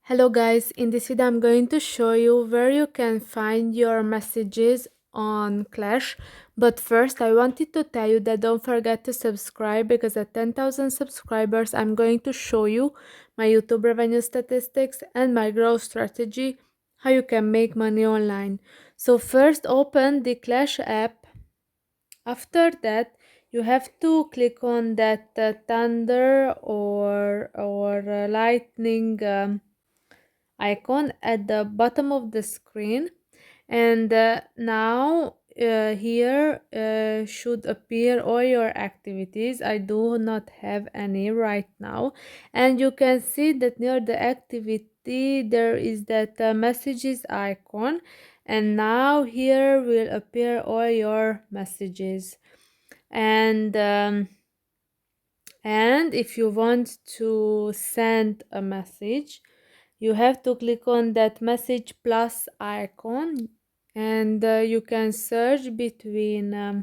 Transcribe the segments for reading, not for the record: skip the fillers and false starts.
Hello guys, in this video I'm going to show you where you can find your messages on Clash. But first I wanted to tell you that don't forget to subscribe, because at 10,000 subscribers I'm going to show you my YouTube revenue statistics and my growth strategy, how you can make money online. So first open the Clash app. After that you have to click on that thunder or lightning icon at the bottom of the screen, and now here should appear all your activities. I do not have any right now, and you can see that near the activity there is that messages icon, and now here will appear all your messages. And if you want to send a message, you have to click on that message plus icon, and you can search between uh,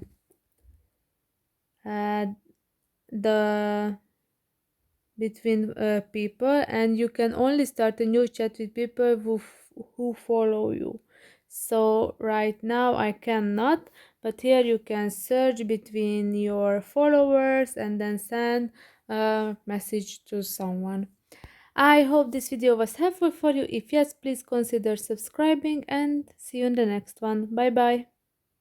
the people, and you can only start a new chat with people who follow you. So right now I cannot, but here you can search between your followers and then send a message to someone. I hope this video was helpful for you. If yes, please consider subscribing, and see you in the next one. Bye bye.